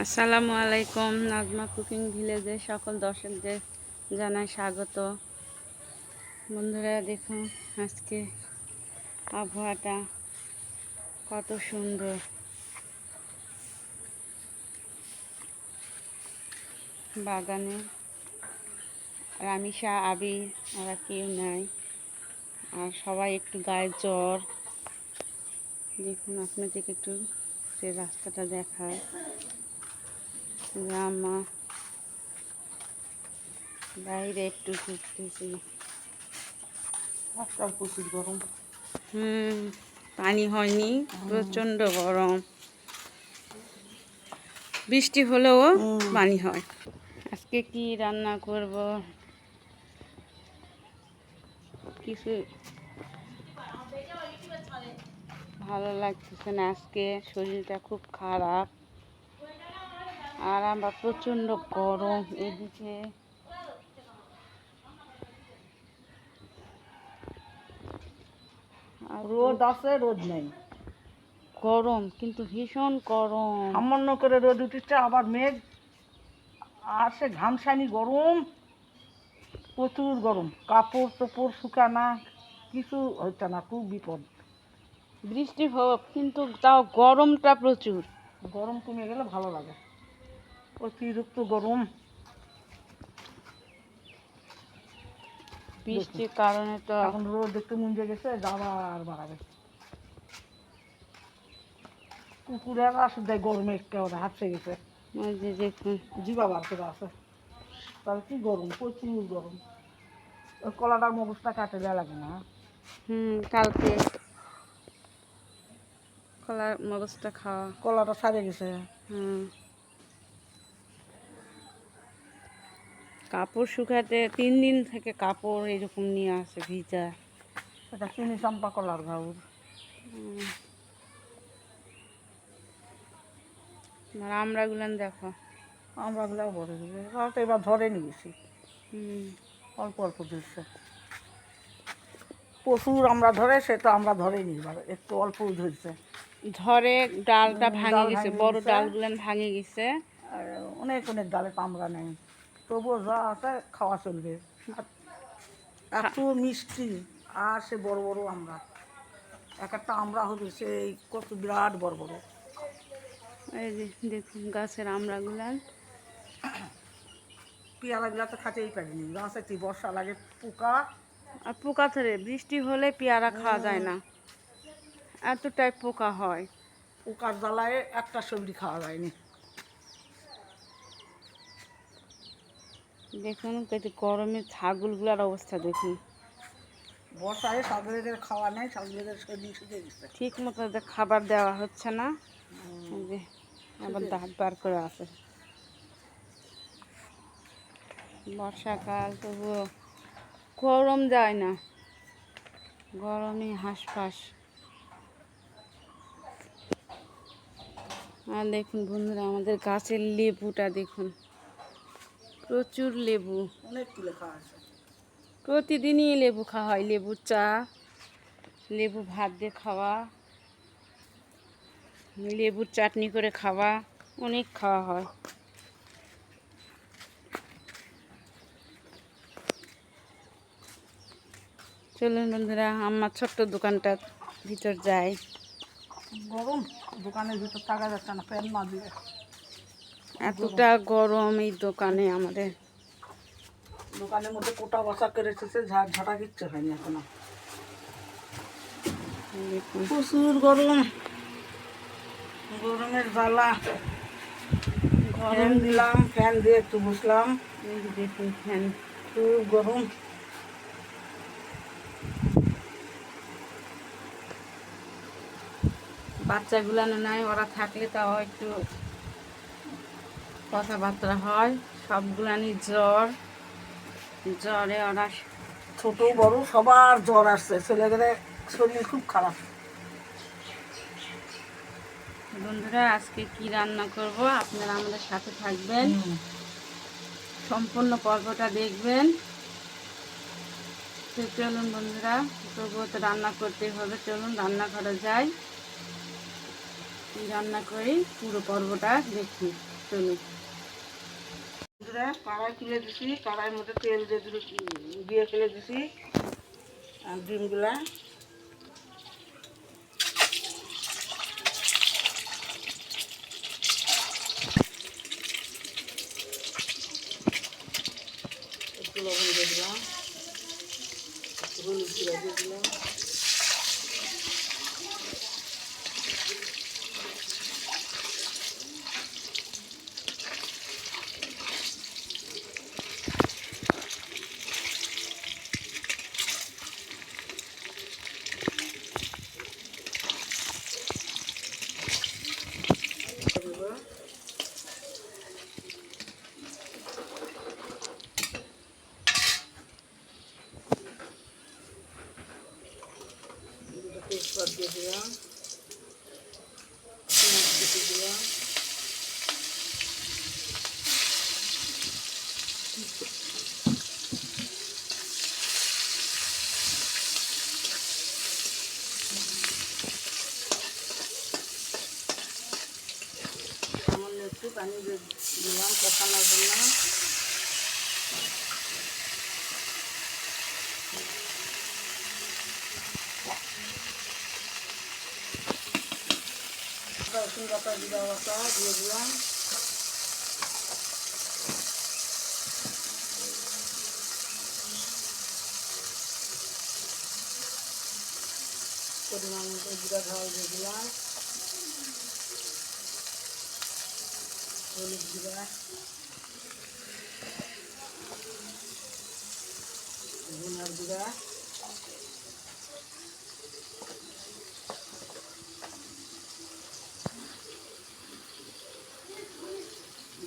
আসসালামু আলাইকুম। নাজমা কুকিং ভিলেজে সকল দর্শকদের জানাই স্বাগত। বন্ধুরা দেখুন আজকে আবহাওয়াটা কত সুন্দর। বাগানে রামিসা আবির ওরা কেউ নাই, আর সবাই একটু গায়ে জ্বর। দেখুন আপনাদেরকে একটু যে রাস্তাটা দেখায়, রামা বাইরে একটু ঘুরতেছি। প্রচুর গরম। পানি হয়নি, প্রচণ্ড গরম। বৃষ্টি হলেও পানি হয়। আজকে কি রান্না করব কিছু ভালো লাগতেছে না, আজকে শরীরটা খুব খারাপ আর আমরা প্রচণ্ড গরম। এদিকে রোদ আছে, রোদ নেই, গরম কিন্তু ভীষণ গরম। সামান্য করে রোদ উঠেছে, আবার মেঘ আর সে ঘামসানি গরম, প্রচুর গরম। কাপড় চোপড় শুকানা কিছু হচ্ছে না, খুব বিপদ। বৃষ্টি হোক কিন্তু তাও গরমটা প্রচুর। গরম কমে গেলে ভালো লাগে, অতিরিক্ত গরম। বৃষ্টির কারণে তো এখন রোদ একটু মুঞ্জে গেছে, আবার বাড়াবে। কুকুরের আসলে গরমে একেবারে হাঁপসে গেছে, ওই যে দেখুন জিবা বার করে আছে। তাহলে কি গরম, প্রচুর গরম। ওই কলাটার মগজটা কাটে দেওয়া লাগে না? কালকে কলার মগজটা খাওয়া, কলাটা সারে গেছে। কাপড় শুকাতে 3 দিন থেকে কাপড় এরকম নিয়ে আসে ভিজা। এটা চিনি চাম্পা কলার ঘাউর। আর আমরাগুলান দেখো, আমরাগুলাও বড় হয়েছে, তো এবার ধরে নিয়েছি, অল্প অল্প ধরছে। প্রচুর আমরা ধরে, সে তো আমরা ধরেনি, এবার একটু অল্প ধরছে। ধরে ডালটা ভাঙে ডাল গেছে, ভাঙে বড় গেছে। ডালগুলান ভাঙে গেছে। আর অনেক অনেক ডালে পামরা নেই, তবুও যা আছে খাওয়া চলবে। এত মিষ্টি, আর সে বড় বড় আমরা, এক একটা আমরা হচ্ছে সেই কত বিরাট বড় বড়। এই যে দেখুন গাছের আমড়াগুলান। পেয়ারাগুলা তো খাতেই পারিনি, গাছে বর্ষা লাগে, পোকা। আর পোকা ধরে, বৃষ্টি হলে পেয়ারা খাওয়া যায় না, এতটাই পোকা হয়। পোকার জ্বালায় একটা সবজি খাওয়া যায়নি। দেখুন গরমে ছাগলগুলার অবস্থা দেখুন। বর্ষায় ছাগলেদের খাওয়া নেই, ছাগলেদের শরীর শুকে গেছে। ঠিক মতো খাবার দেওয়া হচ্ছে না, এই যে আবার দাঁত বার করে আছে। বর্ষাকাল তবুও গরম যায় না, গরমে হাঁসফাঁস। আর দেখুন বন্ধুরা আমাদের গাছের লেবুটা দেখুন, প্রচুর লেবু। অনেক তুলে খাওয়া আছে, প্রতিদিনই লেবু খাওয়া হয়, লেবু চা, লেবু ভাত দিয়ে খাওয়া, লেবুর চাটনি করে খাওয়া, অনেক খাওয়া হয়। চলুন বন্ধুরা আমার ছোট্ট দোকানটার ভিতর যাই। গরম, দোকানের ভিতর থাকা যাচ্ছে না, ফ্যান না দিয়ে। এতটা গরম এই দোকানে আমাদের। দোকানের মধ্যে কোটা বসা করে এসেছে, ঝাঁটা কিচ্ছু হয়নি এখনো। দেখুন প্রচুর গরম, গরমের জ্বালা। ফ্যান দিলাম, ফ্যান দিয়ে একটু বসলাম। দেখুন ফ্যান, খুব গরম। বাচ্চাগুলানো নাই, ওরা থাকলে তাও একটু কথাবার্তা হয়। সবগুলানি জ্বর, জ্বরে ওরা ছোট বড় সবার জ্বর আসছে, ছেলেদের শরীর খুব খারাপ। বন্ধুরা আজকে কি রান্না করব আপনারা আমাদের সাথে থাকবেন, সম্পূর্ণ পর্বটা দেখবেন। তো চলুন বন্ধুরা, তবুও তো রান্না করতেই হবে, চলুন রান্না করা যায়। রান্না করি পুরো পর্বটা দেখি। চলো কড়াই তুলে দিছি, কড়াইয়ের মধ্যে তেল দিয়ে ফেলে দিছি আর ডিমগুলা একটু লবণ দিয়ে দিলাম, হলুদ জিরা দিয়ে দিলাম, তেজপাত দিয়ে দিলাম, পেঁয়াজ কেটে দিলাম, সামান্য একটু পানি দিলাম কষানোর জন্য। রসুন বাটা জিরা বাটা দিয়ে দিলাম, পরিমাণ মতো জিরা ঝাল দিয়ে দিলাম, হলুদ জিরা, ধনিয়ার জিরা,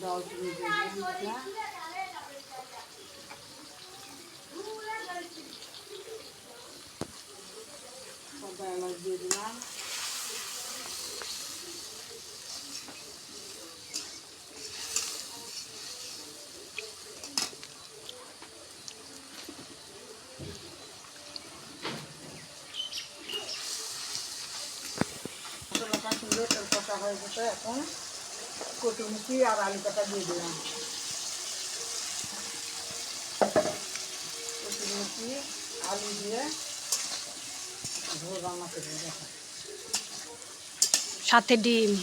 দারচিনি দিয়ে দিলাম, সাদা এলাচ দিয়ে দিলাম, মশলাটা সুন্দর তেল কষা হয়ে গেছে। এখন কচুরমুখি আর আলু কাটা দিয়ে দিলাম, কচুরমুখি আলু দিয়ে ঝোল রান্না করে দেখো, সাথে ডিম।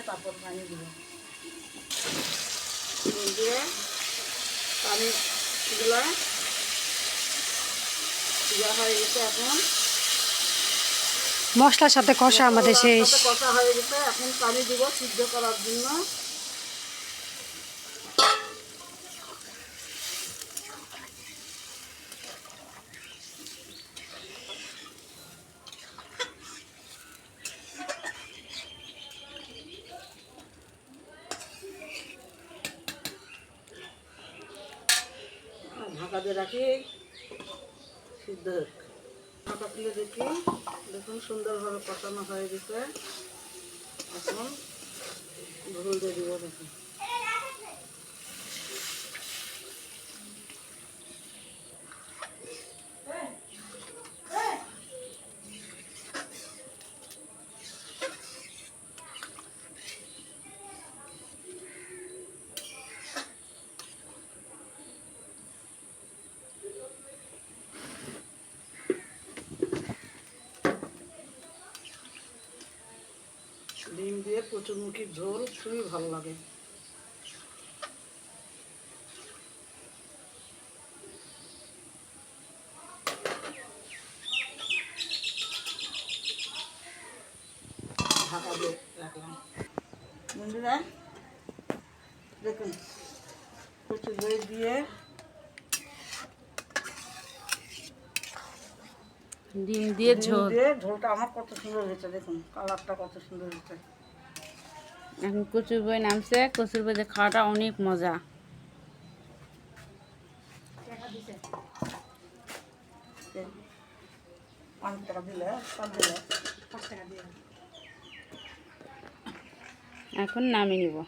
তারপর পানি দিব, দিয়ে পানিগুলা দেওয়া হয়ে গেছে। এখন মশলার সাথে কষা আমাদের শেষ। কষা হয়ে গেছে, এখন পানি দিব সিদ্ধ করার জন্য। ঢাকা দিয়ে রাখি সিদ্ধ হোক। ঢাকা তুলে দেখি, দেখুন সুন্দরভাবে কষানো হয়ে গেছে। এখন ঝোল দিয়ে দিব, দেখুন ডিম দিয়ে কচুরমুখির ঝোল খুবই ভালো লাগে। ঢাকা দিয়ে রাখলাম। বন্ধুরা দেখুন কচুর দই দিয়ে ডিম দিয়ে ঝোল। ঝোলটা আমার কত সুন্দর হয়েছে, দেখুন কালারটা কত সুন্দর হয়েছে। এখন কচুর বই নামছে, কচুর বই খাওয়াটা অনেক মজা। এখন নামিয়ে নিব।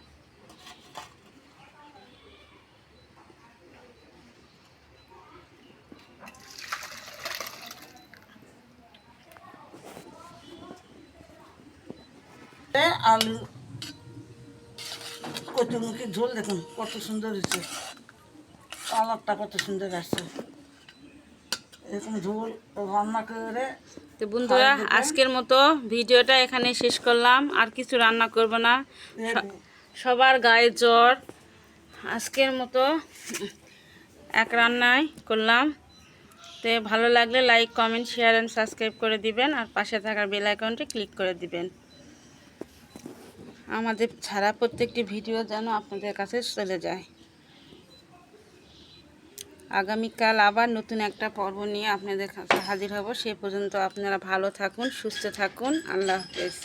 আলু কচুরমুখির ঝোল দেখুন কত সুন্দর হয়েছে, কালারটা কত সুন্দর আসছে। এরকম ঝোল রান্না করে তো বন্ধুরা আজকের মতো ভিডিওটা এখানে শেষ করলাম, আর কিছু রান্না করব না। সবার গায়ে জ্বর, আজকের মতো এক রান্নায় করলাম। তো ভালো লাগলে like, comment, share and subscribe করে দিবেন, আর পাশে থাকার বেল আইকনটি ক্লিক করে দিবেন। আমাদের ছাড়া প্রত্যেকটি ভিডিও যেন আপনাদের কাছে চলে যায়। আগামীকাল আবার নতুন একটা পর্ব নিয়ে আপনাদের কাছে হাজির হব। সে পর্যন্ত আপনারা ভালো থাকুন, সুস্থ থাকুন। আল্লাহ হাফেজ।